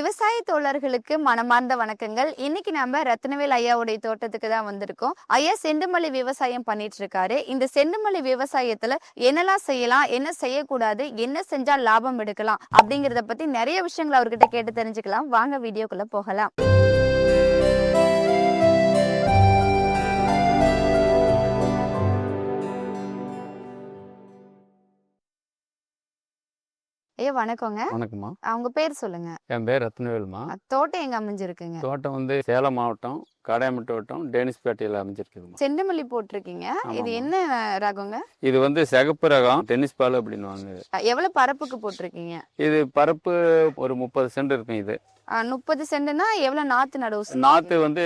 விவசாய தோழர்களுக்கு மனமார்ந்த வணக்கங்கள். இன்னைக்கு நம்ம ரத்னவேல் ஐயாவுடைய தோட்டத்துக்கு தான் வந்திருக்கோம். ஐயா செண்டுமல்லி விவசாயம் பண்ணிட்டு இருக்காரு. இந்த செண்டுமல்லி விவசாயத்துல என்னெல்லாம் செய்யலாம், என்ன செய்யக்கூடாது, என்ன செஞ்சா லாபம் எடுக்கலாம் அப்படிங்கறத பத்தி நிறைய விஷயங்கள் அவர்கிட்ட கேட்டு தெரிஞ்சுக்கலாம். வாங்க வீடியோக்குள்ள போகலாம். ஐயா வணக்கங்க. வணக்கம்மா. உங்க பேர் சொல்லுங்க. என் பேர் ரத்னவேல்மா. தோட்டம் எங்க அமைஞ்சிருக்குங்க? தோட்டம் வந்து சேலம் மாவட்டம் காடையாம்பட்டு வட்டம் டென்னிஸ்பேட்டையில் அமைஞ்சிருக்குதுமா. செண்டுமல்லி போட்டிருக்கீங்க. இது என்ன ரகங்க? இது வந்து சிகப்பு ரகம் டென்னிஸ் பால் அப்படின்னுவாங்க. எவ்வளவு பரப்புக்கு போட்டிருக்கீங்க? இது பரப்பு ஒரு 30 சென்ட் இருக்கும். இது 30 சென்ட்னா எவ்வளவு நாத்து நடவு? நாத்து வந்து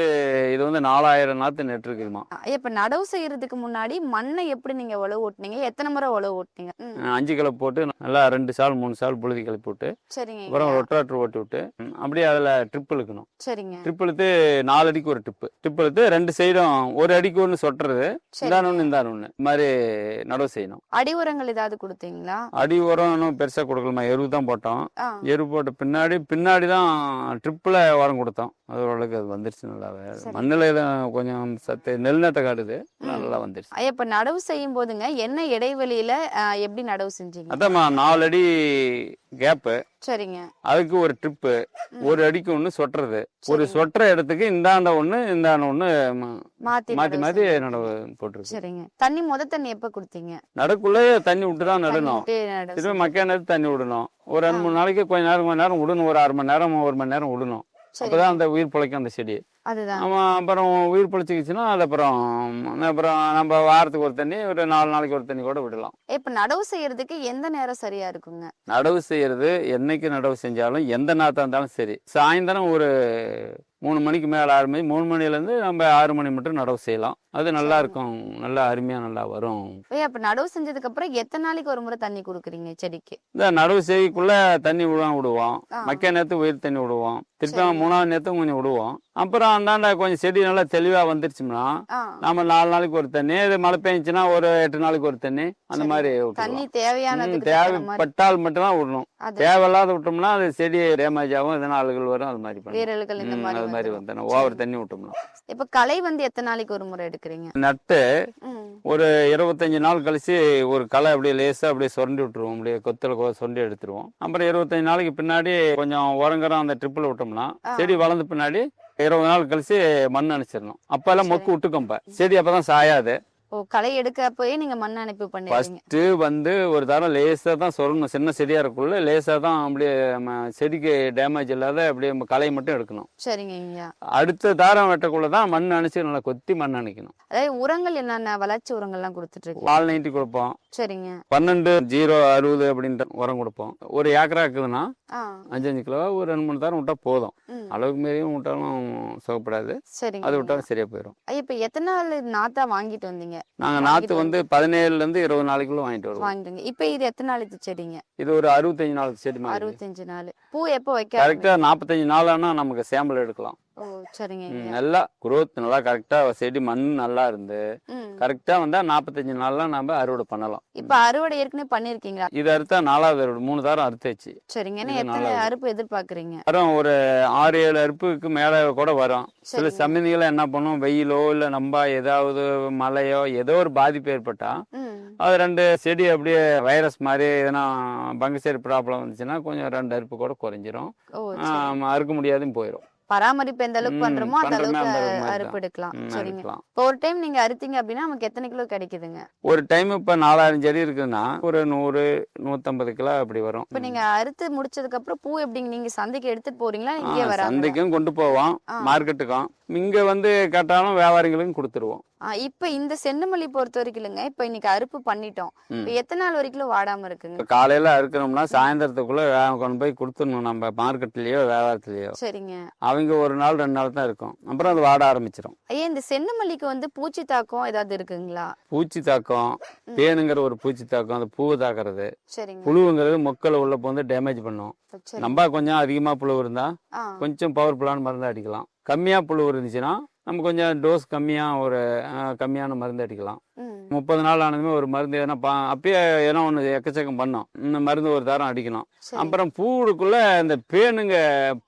இது வந்து 4000 நாத்து நெட்டிருக்குதுமா. இப்ப நடவு செய்யறதுக்கு முன்னாடி மண்ணை எப்படி நீங்க உழவு ஓட்டுனீங்க? எத்தனை முறை உழவு ஓட்டுனீங்க? 5 கிலோ போட்டு நல்லா 2 சால் 3 சால் புழுதி கிளப்பி விட்டு சரிங்க. அப்புறம் ரொட்டாட்டர் ஓட்டி விட்டு அப்படியே அதில் ட்ரிப் இழுக்கணும். சரிங்க. ட்ரிப் இழுத்து 4 அடிக்கு ஒரு ட்ரிப் இழுத்து 2 சைடும் ஒரு அடிக்கு ஒன்று சொட்டுறது, இந்தான ஒன்று இந்தான ஒன்று இந்த மாதிரி நடவு செய்யணும். அடி உரங்கள் ஏதாவது கொடுத்தீங்களா? அடி உரம் இன்னும் பெருசாக கொடுக்கலாமா, எருவு தான் போட்டோம். எருவு போட்ட பின்னாடி தான் ட்ரிப்பில் உரம் கொடுத்தோம். அது ஓரளவுக்கு அது வந்துருச்சு நல்லாவே. மண்ணில் கொஞ்சம் சத்து நெல் நட்டை காட்டுது, நல்லா வந்துருச்சு. இப்ப நடவு செய்யும் போதுங்க என்ன இடைவெளியில எப்படி நடவு செஞ்சீங்க? அதாம்மா 4 அடி கேப்பு. சரிங்க. அதுக்கு ஒரு ட்ரிப்பு, ஒரு அடிக்கு ஒன்று சொட்டுறது. ஒரு சொட்டுற இடத்துக்கு இந்தாண்ட ஒன்று இந்தாண்ட ஒன்று மாற்றி மாற்றி நடவு போட்டுருக்கு. சரிங்க. தண்ணி தண்ணி எப்ப கொடுத்தீங்க? நடக்குள்ளே தண்ணி விட்டு தான் நடணும். திரும்ப மக்கா நேரத்து தண்ணி விடணும். ஒரு 2-3 நாளைக்கு கொஞ்ச நேரம் விடணும். ஒரு 1/2 மணி நேரம் 1 மணி நேரம் விடணும். அப்பதான் அந்த உயிர் பிழைக்கும் அந்த செடி. அப்புறம் உயிர் பிழைச்சிக்கிச்சுன்னா அது அப்புறம் நம்ம வாரத்துக்கு ஒரு தண்ணி, ஒரு 4 நாளைக்கு ஒரு தண்ணி கூட விடலாம். இப்ப நடவு செய்யறதுக்கு எந்த நேரம் சரியா இருக்குங்க? நடவு செய்யறது என்னைக்கு நடவு செஞ்சாலும் எந்த நாத்தா இருந்தாலும் சரி, சாயந்தரம் ஒரு 3 மணிக்கு மேலே 6 மணி, 3 மணிலேருந்து நம்ம 6 மணி மட்டும் நடவு செய்யலாம். அது நல்லா இருக்கும், நல்லா அருமையா நல்லா வரும். அப்ப நடவு செஞ்சதுக்கு அப்புறம் எத்தனை நாளைக்கு ஒரு முறை தண்ணி கொடுக்குறீங்க செடிக்கு? இந்த நடவு செய்யக்குள்ள தண்ணி விடுவோம். மக்கா நேரத்து உயிர் தண்ணி விடுவோம். திருப்பி 3ஆவது நேரத்தும் கொஞ்சம் விடுவோம். அப்புறம் அந்தாண்ட கொஞ்சம் செடி நல்லா தெளிவா வந்துருச்சுன்னா நம்ம 4 நாளைக்கு ஒரு தண்ணி, இது மழை பெஞ்சுன்னா ஒரு 8 நாளைக்கு ஒரு தண்ணி, அந்த மாதிரி தண்ணி தேவைப்பட்டால் மட்டும்தான் விடணும். தேவையில்லாத விட்டோம்னா அது செடி டேமேஜ் ஆகும், எதனா ஆளுகள் வரும், அது மாதிரி அது மாதிரி வந்து ஓவர் தண்ணி விட்டோம்னா. இப்ப களை வந்து எத்தனை நாளைக்கு ஒரு முறை எடுக்கிறீங்க? நட்டு ஒரு 25 நாள் கழிச்சு ஒரு களை அப்படியே லேசா அப்படியே சுரண்டி விட்டுருவோம். அப்படியே கொத்தல சுரண்டி எடுத்துருவோம். அப்புறம் 25 நாளைக்கு பின்னாடி கொஞ்சம் உரங்கரம் அந்த ட்ரிப்பில் விட்டோம்னா செடி வளர்ந்த பின்னாடி 20 நாள் கழிச்சு மண் அணைச்சிடணும். அப்ப எல்லாம் மொக்கு விட்டுக்கோம்ப, செடி அப்பதான் சாயாது. களை எடுக்கப்போயே நீங்க மண் அனுப்பி ஃபர்ஸ்ட் வந்து ஒரு தரம் லேசா தான் சொல்லணும். சின்ன செடியா இருக்குள்ள லேசா தான் அப்படியே செடிக்கு டேமேஜ் இல்லாத அப்படியே களை மட்டும் எடுக்கணும். சரிங்க. அடுத்த தாரம் வெட்டக்குள்ளதான் மண் அணைச்சு நல்லா கொத்தி மண் அணைக்கணும். அதாவது உரங்கள் என்னென்ன வளர்ச்சி உரங்கள் எல்லாம் கொடுத்துட்டு இருக்கு? வால் 90 கொடுப்போம். சரிங்க. 12-0-60 அப்படின்ற உரம் கொடுப்போம். ஒரு ஏக்கரா இருக்குதுன்னா 5-5 கிலோ ஒரு 2-3 தாரம் விட்டா போதும். அளவுக்கு மீறியும் விட்டாலும் சுகப்படாது. அது விட்டாலும் சரியா போயிடும். இப்ப எத்தனை நாள் நாத்தா வாங்கிட்டு வந்தீங்க? நாங்க நாத்து வந்து 17ல இருந்து 20 நாளைக்குள்ள வாங்கிட்டு வருவோம். இப்ப இது எத்தனை நாளைக்கு செடிங்க? இது ஒரு 65 நாள் செடி. 65 நாள். பூ எப்போ வைக்க? கரெக்டா 45 நாள் ஆனா நமக்கு சாம்பிள் எடுக்கலாம். சரிங்க. நல்லா குரோத் நல்லா கரெக்டா செடி மண் நல்லா இருந்து கரெக்டா வந்தா 45 நாள்ல நம்ம அறுவடை பண்ணலாம். இப்ப அறுவடை ஏற்கனவே பண்ணிருக்கீங்களா? இது அறுத்தா 4வது அறுவடை, 3 தாரம் அறுத்தாச்சு. சரிங்க. எத்தனை அறுப்பு எதிர்பார்க்கறீங்க? ஒரு 6-7 அறுப்புக்கு மேல கூட வரும். சில சமயங்களை என்ன பண்ணும், வெயிலோ இல்ல நம்ம ஏதாவது மழையோ ஏதோ ஒரு பாதிப்பு ஏற்பட்டா அது 2 செடி அப்படியே வைரஸ் மாதிரி எதனா பங்கசேரி ப்ராப்ளம் வந்துச்சுன்னா கொஞ்சம் 2 அறுப்பு கூட குறைஞ்சிரும். அறுக்க முடியாதுன்னு போயிடும். பராமரிப்பு எந்த அளவுக்கு பண்றோமோ அந்த அளவுக்கு அறுப்பு எடுக்கலாம். சரிங்க. இப்போ ஒரு டைம் நீங்க அறுத்தீங்க அப்படின்னா நமக்கு எத்தனை கிலோ கிடைக்குதுங்க? ஒரு டைம் இப்ப 4000 செடி இருக்குன்னா ஒரு 100-150 கிலோ அப்படி வரும். இப்ப நீங்க அறுத்து முடிச்சதுக்கு அப்புறம் பூ எப்படிங்க நீங்க சந்தைக்கு எடுத்துட்டு போறீங்களா? இங்கே வர சந்தைக்கும் கொண்டு போவோம், மார்க்கெட்டுக்கும். இங்க வந்து கேட்டாலும் வியாபாரிகளுக்கும் கொடுத்துருவோம். இப்ப இந்த செண்டுமல்லி பொறுத்த வரைக்கும் இல்லைங்க, இப்ப இன்னைக்கு அறுப்பு பண்ணிட்டோம். எத்தனை நாள் வரைக்கும் வாடாம இருக்குங்க? காலையில அறுக்கணும்னா சாயந்தரத்துக்குள்ள கொண்டு போய் கொடுத்துடணும், நம்ம மார்க்கெட்லயோ வியாபாரத்துலயோ. சரிங்க. அவங்க 1 நாள் 2 நாள் தான் இருக்கும், அப்புறம் அது வாட ஆரம்பிச்சிடும். ஐயா இந்த செண்டுமல்லிக்கு வந்து பூச்சி தாக்கம் ஏதாவது இருக்குங்களா? பூச்சி தாக்கம், பேனுங்கிற ஒரு பூச்சி தாக்கம், அந்த பூவை தாக்குறது. புழுவுங்கிறது மொக்களை உள்ள வந்து டேமேஜ் பண்ணும். நம்ம கொஞ்சம் அதிகமா புழு இருந்தா கொஞ்சம் பவர்ஃபுல்லான மருந்து அடிக்கலாம். கம்மியா புழு இருந்துச்சுன்னா நம்ம கொஞ்சம் டோஸ் கம்மியா ஒரு கம்மியான மருந்து அடிக்கலாம். 30 நாள் ஆனதுமே ஒரு மருந்து எதனா அப்பயே எதனா ஒன்று எக்கச்சக்கம் பண்ணோம். இந்த மருந்து ஒரு தாரம் அடிக்கணும். சரி. அப்புறம் பூவுக்குள்ள இந்த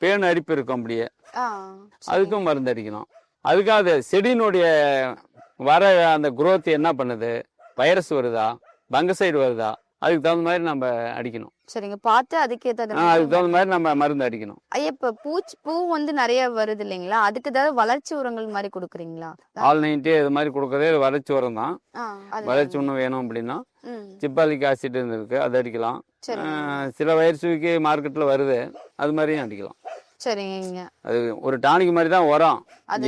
பேனு அரிப்பு இருக்கும் அப்படியே, ஆ, அதுக்கும் மருந்து அடிக்கணும். அதுக்காக அது செடியினுடைய வர அந்த growth என்ன பண்ணுது, வைரஸ் வருதா, பங்கசைடு வருதா, அதுக்கு தகுந்த மாதிரி நம்ம அடிக்கணும். சரிங்க. பார்த்து அதுக்கேத்த அதுக்கு தகுந்த மாதிரி நம்ம மருந்து அடிக்கணும். ஐயா, இப்ப பூ வந்து நிறைய வருது இல்லைங்களா? அதுக்கு ஏதாவது வளர்ச்சி உரங்கள் மாதிரி கொடுக்குறீங்களா? ஆல் 90 இது மாதிரி கொடுக்கறதே வளர்ச்சி உரம் தான். ஆ, அது வளர்ச்சி ஒன்றும் வேணும் அப்படின்னா ம். ஜிப்பாலிக் ஆசிட் இருக்கு, அது அடிக்கலாம். சரிங்க. சில வைரஸுக்கு மார்க்கெட்டில் வருது, அது மாதிரியும் அடிக்கலாம். சரிங்க. அது ஒரு டானிக் மாதிரி தான் உரம்.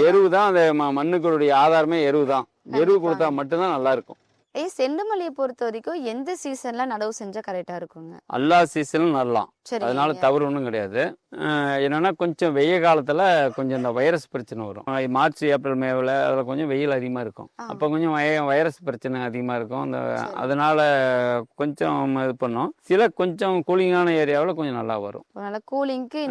எருவு தான் அந்த மண்ணுக்களுடைய ஆதாரமே எருவு தான். எருவு கொடுத்தா மட்டும்தான் நல்லா இருக்கும். ஐயா, செண்டுமல்லியை பொறுத்த வரைக்கும் எந்த சீசன்ல நடவு செஞ்சா கரெக்டா இருக்குங்க? எல்லா சீசனும் நடலாம், சரிங்க. அதனால தவறு ஒன்றும் கிடையாது. என்னன்னா கொஞ்சம் வெய்ய காலத்துல கொஞ்சம் இந்த வைரஸ் பிரச்சனை வரும். மார்ச் ஏப்ரல் மேவில் அதில் கொஞ்சம் வெயில் அதிகமாக இருக்கும். அப்போ கொஞ்சம் வைரஸ் பிரச்சனை அதிகமாக இருக்கும். அதனால கொஞ்சம் இது பண்ணும். சில கொஞ்சம் கூலிங்கான ஏரியாவில் கொஞ்சம் நல்லா வரும். நல்ல கூலிங்க்கு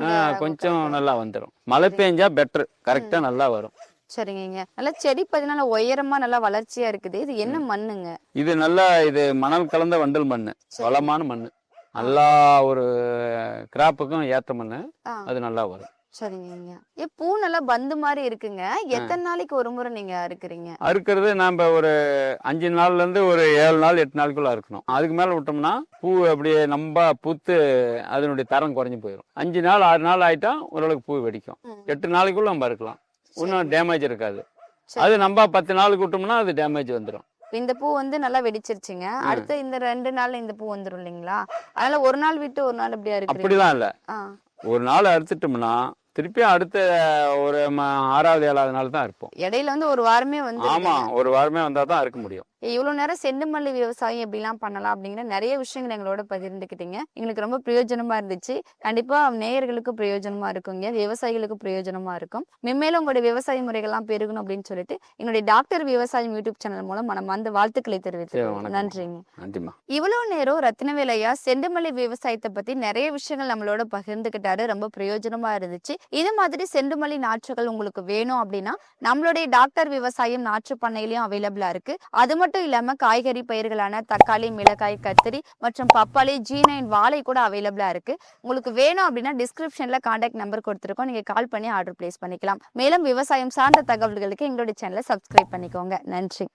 கொஞ்சம் நல்லா வந்துடும். மழை பெஞ்சா பெட்ரு, கரெக்டாக நல்லா வரும். சரிங்க. நல்லா செடி பார்த்தீங்கன்னா உயரமா நல்லா வளர்ச்சியா இருக்குது. இது என்ன மண்ணுங்க? இது இது மணல் கலந்த வண்டல் மண், வளமான மண். நல்லா ஒரு கிராப்புக்கும் ஏற்ற மண், அது நல்லா வரும். சரிங்க. பூ நல்லா பந்து மாதிரி இருக்குங்க. எத்தனை நாளைக்கு ஒரு முறை நீங்க அறுக்குறீங்க? அறுக்கிறது நாம ஒரு 5 நாள்ல இருந்து ஒரு 7 நாள் 8 நாளுக்குள்ள அறுக்கணும். அதுக்கு மேல விட்டோம்னா பூ அப்படியே நம்ம பூத்து அதனுடைய தரம் குறைஞ்சு போயிடும். 5 நாள் 6 நாள் ஆயிட்டா ஓரளவுக்கு பூ வெடிக்கும். 8 நாளைக்குள்ள நம்ம அறுக்கலாம், ஒன்றும் டேமேஜ் இருக்காது. அது நம்ம 10 நாளுக்கு விட்டோம்னா அது டேமேஜ் வந்துடும். இந்த பூ வந்து நல்லா வெடிச்சிருச்சுங்க. அடுத்து இந்த 2 நாள்ல இந்த பூ வந்துடும் இல்லைங்களா? அதனால ஒரு நாள் விட்டு ஒரு நாள் அப்படியா இருக்கு? அப்படிலாம் இல்ல, ஒரு நாள் அறுத்துட்டோம்னா திருப்பி அடுத்த ஒரு 6வது 7வது நாள் தான் இருப்போம். இடையில வந்து ஒரு வாரமே வந்து ஆமா, ஒரு வாரமே வந்தா தான் அறுக்க முடியும். இவ்வளவு நேரம் செண்டுமல்லி விவசாயம் எப்படிலாம் பண்ணலாம் அப்படிங்கிற நிறைய விஷயங்கள் எங்களோட பகிர்ந்துக்கிட்டீங்க. எங்களுக்கு ரொம்ப பிரயோஜனமா இருந்துச்சு. கண்டிப்பா நேயர்களுக்கு பிரயோஜனமா இருக்குங்க, விவசாயிகளுக்கு பிரயோஜனமா இருக்கும். மென்மேலும் உங்களுடைய விவசாய முறைகள்லாம் பெருகணும் அப்படின்னு சொல்லிட்டு என்னுடைய டாக்டர் விவசாயம் யூடியூப் சேனல் மூலம் மனமார்ந்த வாழ்த்துக்களை தெரிவித்துக்கிறேன். நன்றிங்க. நன்றிமா. இவ்வளவு நேரம் ரத்தினவேல் ஐயா செண்டுமல்லி விவசாயத்தை பத்தி நிறைய விஷயங்கள் நம்மளோட பகிர்ந்துக்கிட்டாரு. ரொம்ப பிரயோஜனமா இருந்துச்சு. இது மாதிரி செண்டுமல்லி நாற்றுகள் உங்களுக்கு வேணும் அப்படின்னா நம்மளுடைய டாக்டர் விவசாயம் நாற்று பண்ணையிலயும் அவைலபிளா இருக்கு. அது மட்டும் இல்லாம காய்கறி பயிர்களான தக்காளி, மிளகாய், கத்திரி மற்றும் பப்பாளி, G9 வாழை கூட அவைலபிளா இருக்கு. உங்களுக்கு வேணும் அப்படின்னா டிஸ்கிரிப்ஷன்ல கான்டாக்ட் நம்பர் கொடுத்துருக்கோம், நீங்க கால் பண்ணி ஆர்டர் பிளேஸ் பண்ணிக்கலாம். மேலும் விவசாயம் சார்ந்த தகவல்களுக்கு எங்களுடைய சேனலை சப்ஸ்கிரைப் பண்ணிக்கோங்க. நன்றி.